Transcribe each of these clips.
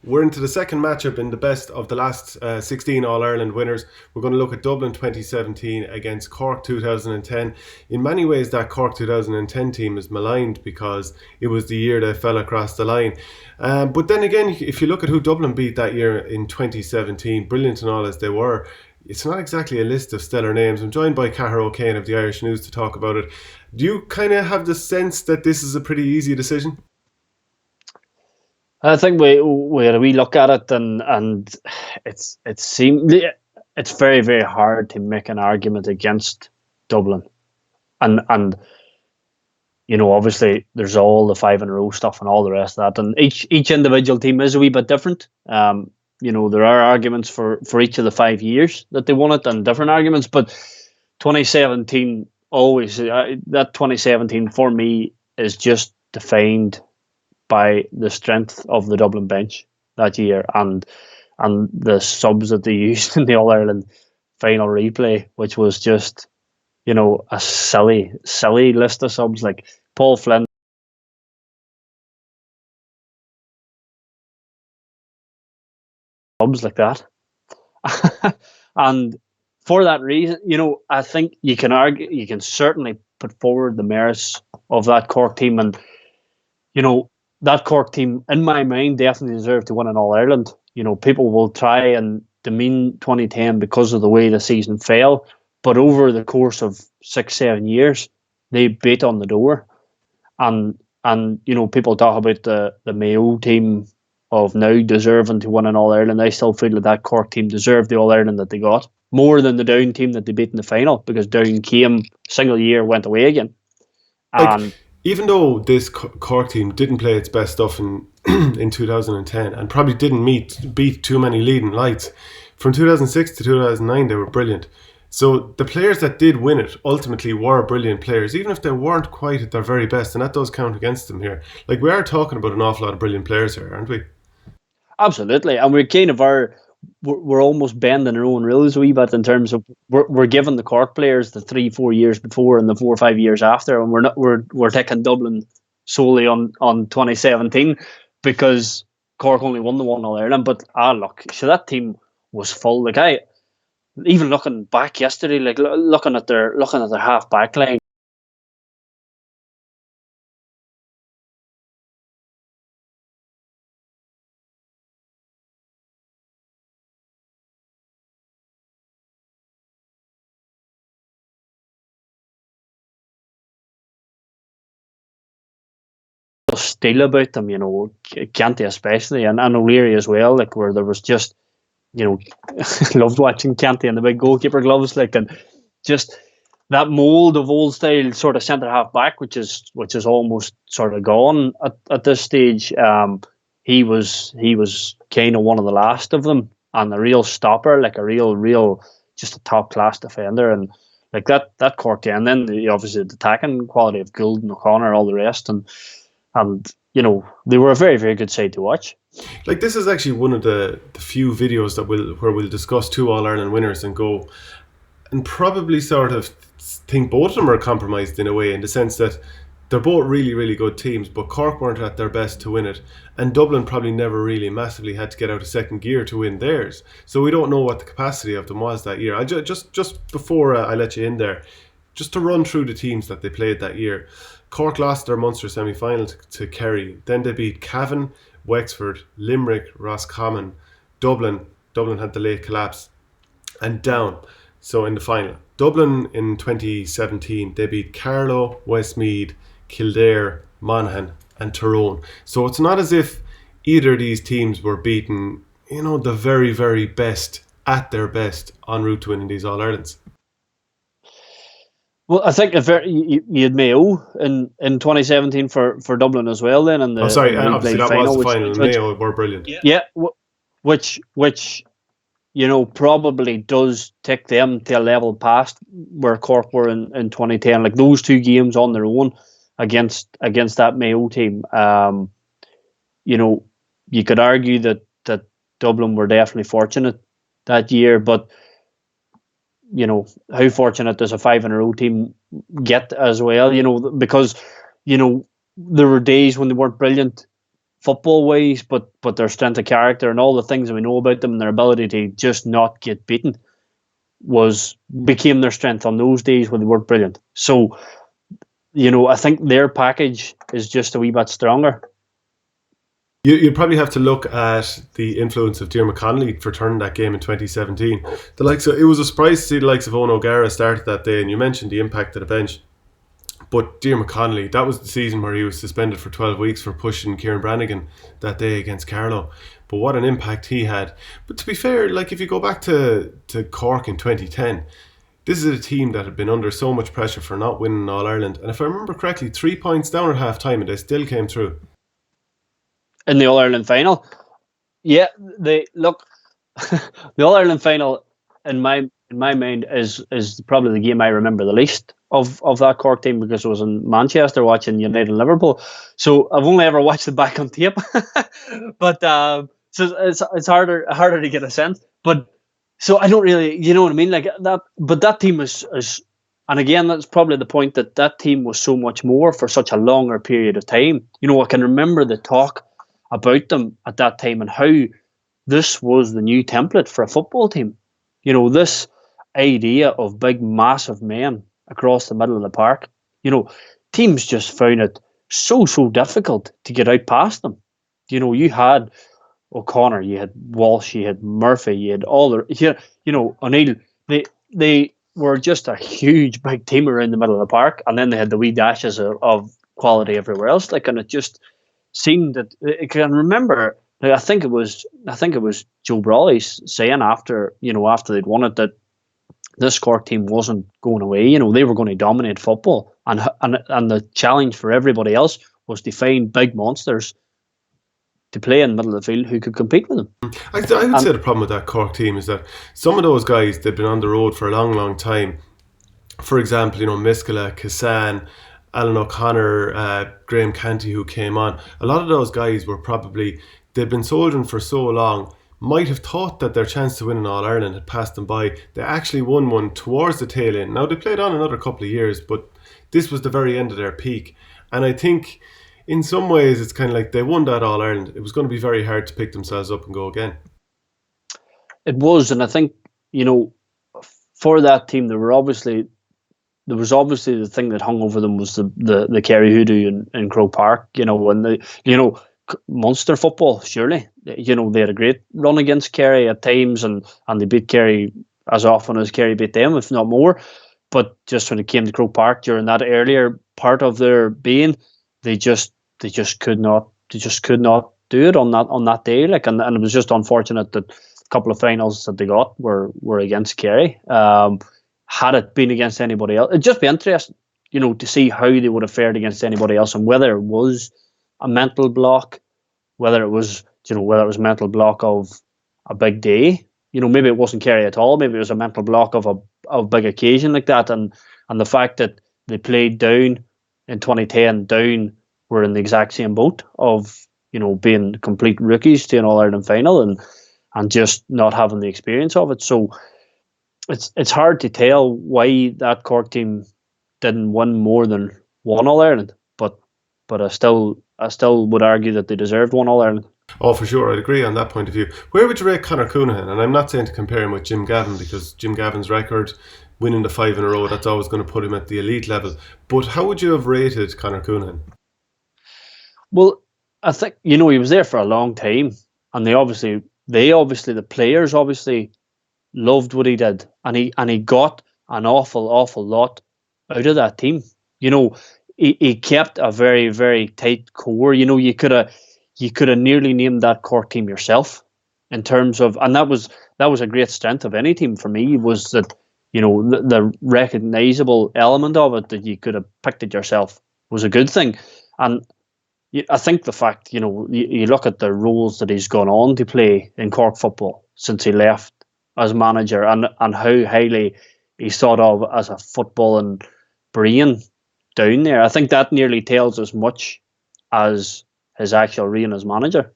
We're into the second matchup in the best of the last 16 All-Ireland winners. We're going to look at Dublin 2017 against Cork 2010. In many ways, that Cork 2010 team is maligned because it was the year they fell across the line. But then again, if you look at who Dublin beat that year in 2017, brilliant and all as they were, it's not exactly a list of stellar names. I'm joined by Cahir O'Kane of the Irish News to talk about it. Do you kind of have the sense that this is a pretty easy decision? I think we look at it and it's very, very hard to make an argument against Dublin, and obviously there's all the five in a row stuff and all the rest of that, and each individual team is a wee bit different. There are arguments for each of the 5 years that they won it, and different arguments, but 2017 always that 2017 for me is just defined by the strength of the Dublin bench that year and the subs that they used in the All Ireland final replay, which was just a silly list of subs like Paul Flynn, subs like that. And for that reason, I think you can certainly put forward the merits of that Cork team, and that Cork team, in my mind, definitely deserved to win an All Ireland. People will try and demean 2010 because of the way the season fell, but over the course of 6-7 years, they beat on the door, and people talk about the Mayo team of now deserving to win an All Ireland. I still feel that Cork team deserved the All Ireland that they got more than the Down team that they beat in the final, because Down came single year, went away again, and. Even though this Cork team didn't play its best stuff in in 2010 and probably didn't beat too many leading lights, from 2006 to 2009 they were brilliant. So the players that did win it ultimately were brilliant players, even if they weren't quite at their very best, and that does count against them here. Like, we are talking about an awful lot of brilliant players here, aren't we? Absolutely, and we're almost bending our own rules a wee bit in terms of we're giving the Cork players the 3-4 years before and the 4 or 5 years after, and we're taking Dublin solely on 2017 because Cork only won the one All Ireland. But look, so that team was full. Like, I even looking back yesterday, like looking at their half back line. Steel about them, Canty especially, and O'Leary as well, like, where there was just, loved watching Canty in the big goalkeeper gloves, like, and just that mould of old style sort of centre half back, which is almost sort of gone at this stage. He was kind of one of the last of them, and a real stopper, like a real just a top class defender, and like that Cork, and then obviously the attacking quality of Gould and O'Connor, all the rest, and they were a very, very good side to watch. Like, this is actually one of the few videos where we'll discuss two All Ireland winners and go and probably sort of think both of them are compromised in a way, in the sense that they're both really, really good teams, but Cork weren't at their best to win it, and Dublin probably never really massively had to get out of second gear to win theirs. So we don't know what the capacity of them was that year. I just before I let you in there, just to run through the teams that they played that year. Cork lost their Munster semi-final to Kerry. Then they beat Cavan, Wexford, Limerick, Roscommon, Dublin. Dublin had the late collapse, and Down. So in the final, Dublin in 2017, they beat Carlow, Westmeath, Kildare, Monaghan, and Tyrone. So it's not as if either of these teams were beaten, the very, very best at their best en route to winning these All Irelands. Well, I think you had Mayo in 2017 for Dublin as well. Then, and obviously that final, was the final. Mayo were brilliant. Yeah, which probably does take them to a level past where Cork were in 2010. Like, those two games on their own against that Mayo team. You could argue that Dublin were definitely fortunate that year, but how fortunate does a 5 in a row team get as well? Because there were days when they weren't brilliant, football wise, but their strength of character and all the things that we know about them and their ability to just not get beaten became their strength on those days when they weren't brilliant. So, I think their package is just a wee bit stronger. You'd probably have to look at the influence of Diarmuid Connolly for turning that game in 2017. It was a surprise to see the likes of Owen O'Gara started that day, and you mentioned the impact of the bench. But Diarmuid Connolly, that was the season where he was suspended for 12 weeks for pushing Kieran Brannigan that day against Carlow. But what an impact he had. But to be fair, if you go back to Cork in 2010, this is a team that had been under so much pressure for not winning All-Ireland. And if I remember correctly, 3 points down at half-time and they still came through. In the All-Ireland final? Yeah, the All-Ireland final in my mind is probably the game I remember the least of that Cork team, because I was in Manchester watching United and Liverpool. So I've only ever watched it back on tape. But so it's harder to get a sense. But so I don't really, you know what I mean? Like that, but that team is, and again, that's probably the point, that team was so much more for such a longer period of time. I can remember the talk about them at that time and how this was the new template for a football team. This idea of big, massive men across the middle of the park. Teams just found it so difficult to get out past them. You had O'Connor, you had Walsh, you had Murphy, you had all the, O'Neill. They were just a huge big team around the middle of the park, and then they had the wee dashes of quality everywhere else. And it just seemed that I can remember. I think it was Joe Brawley saying after they'd won it that this Cork team wasn't going away. They were going to dominate football, and the challenge for everybody else was to find big monsters to play in the middle of the field who could compete with them. I would say the problem with that Cork team is that some of those guys, they've been on the road for a long time. For example, Miskela, Kassan, Alan O'Connor, Graham Canty, who came on. A lot of those guys were they'd been soldiering for so long, might have thought that their chance to win an All-Ireland had passed them by. They actually won one towards the tail end. Now, they played on another couple of years, but this was the very end of their peak. And I think in some ways it's kind of like they won that All-Ireland. It was going to be very hard to pick themselves up and go again. It was, and I think, for that team, there was obviously the thing that hung over them was the Kerry Hoodoo in Croke Park, and Munster football, surely. They had a great run against Kerry at times, and they beat Kerry as often as Kerry beat them, if not more. But just when it came to Croke Park during that earlier part of their being, they just could not do it on that day. And it was just unfortunate that a couple of finals that they got were against Kerry. Had it been against anybody else, it'd just be interesting, to see how they would have fared against anybody else, and whether it was a mental block, whether it was a mental block of a big day. Maybe it wasn't Kerry at all. Maybe it was a mental block of a big occasion like that, and the fact that they played down in 2010, down were in the exact same boat of being complete rookies to an All-Ireland final and just not having the experience of it. So it's hard to tell why that Cork team didn't win more than one All-Ireland, but I still would argue that they deserved one All-Ireland. Oh, for sure, I'd agree on that point of view. Where would you rate Conor Coonahan? And I'm not saying to compare him with Jim Gavin, because Jim Gavin's record, winning the 5 in a row, that's always going to put him at the elite level. But how would you have rated Conor Coonahan? Well, I think, he was there for a long time, and the players obviously loved what he did, and he got an awful lot out of that team. He kept a very, very tight core. You could have nearly named that Cork team yourself, in terms of, and that was a great strength of any team for me, was that the recognisable element of it, that you could have picked it yourself, was a good thing. And I think the fact, you look at the roles that he's gone on to play in Cork football since he left as manager, and how highly he's thought of as a footballing brain down there. I think that nearly tells as much as his actual reign as manager.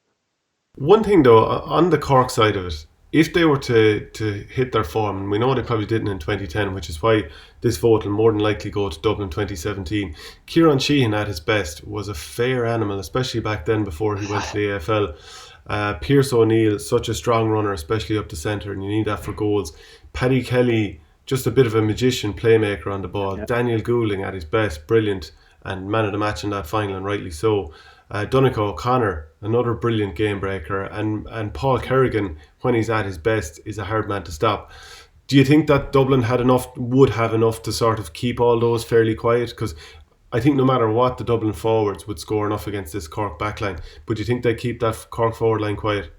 One thing though, on the Cork side of it, if they were to hit their form, and we know they probably didn't in 2010, which is why this vote will more than likely go to Dublin 2017. Kieran Sheehan at his best was a fair animal, especially back then before he went to the AFL. Pierce O'Neill, such a strong runner, especially up the centre, and you need that for goals. Paddy Kelly, just a bit of a magician playmaker on the ball. Yeah. Daniel Goulding at his best, brilliant, and man of the match in that final, and rightly so. Donncha O'Connor, another brilliant game breaker, and Paul Kerrigan, when he's at his best, is a hard man to stop. Do you think that Dublin would have enough to sort of keep all those fairly quiet? Because I think no matter what, the Dublin forwards would score enough against this Cork backline. But do you think they keep that Cork forward line quiet?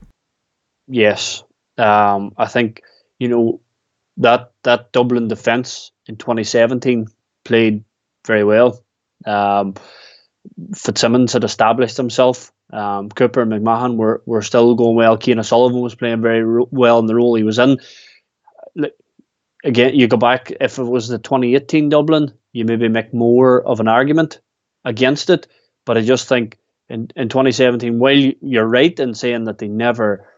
Yes. I think, that Dublin defence in 2017 played very well. Fitzsimmons had established himself. Cooper and McMahon were still going well. Cian O'Sullivan was playing very well in the role he was in. Again, you go back, if it was the 2018 Dublin, you maybe make more of an argument against it. But I just think in 2017, while you're right in saying that they never,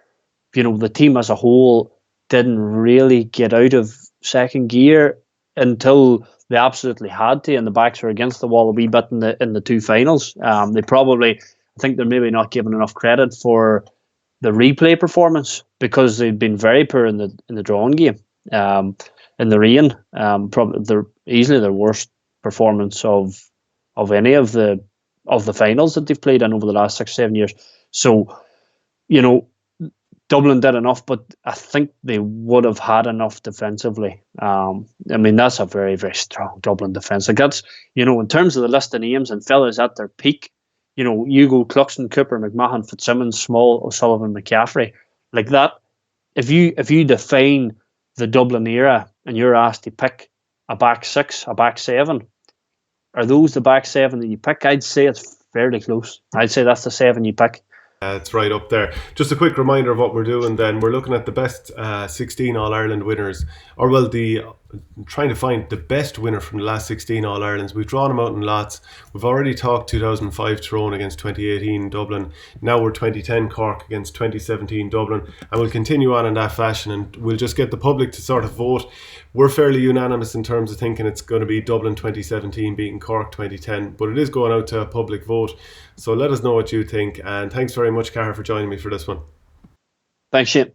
the team as a whole didn't really get out of second gear until they absolutely had to, and the backs were against the wall a wee bit in the two finals. They probably, I think they're maybe not given enough credit for the replay performance, because they've been very poor in the drawing game. In the rain, probably they're easily their worst performance of any of the finals that they've played in over the last 6-7 years. So, Dublin did enough, but I think they would have had enough defensively. That's a very, very strong Dublin defence. Like that's, in terms of the list of names and fellas at their peak, Hugo, Cluxton, Cooper, McMahon, Fitzsimmons, Small, O'Sullivan, McCaffrey, like that. If you define the Dublin era and you're asked to pick a back six, a back seven, are those the back seven that you pick? I'd say it's fairly close. I'd say that's the seven you pick. It's right up there. Just a quick reminder of what we're doing then. We're looking at the best 16 All-Ireland winners, trying to find the best winner from the last 16 All-Irelands. We've drawn them out in lots. We've already talked 2005 Tyrone against 2018 Dublin. Now we're 2010 Cork against 2017 Dublin. And we'll continue on in that fashion, and we'll just get the public to sort of vote. We're fairly unanimous in terms of thinking it's going to be Dublin 2017 beating Cork 2010, but it is going out to a public vote. So let us know what you think. And thanks very much, Cara, for joining me for this one. Thanks, Shane.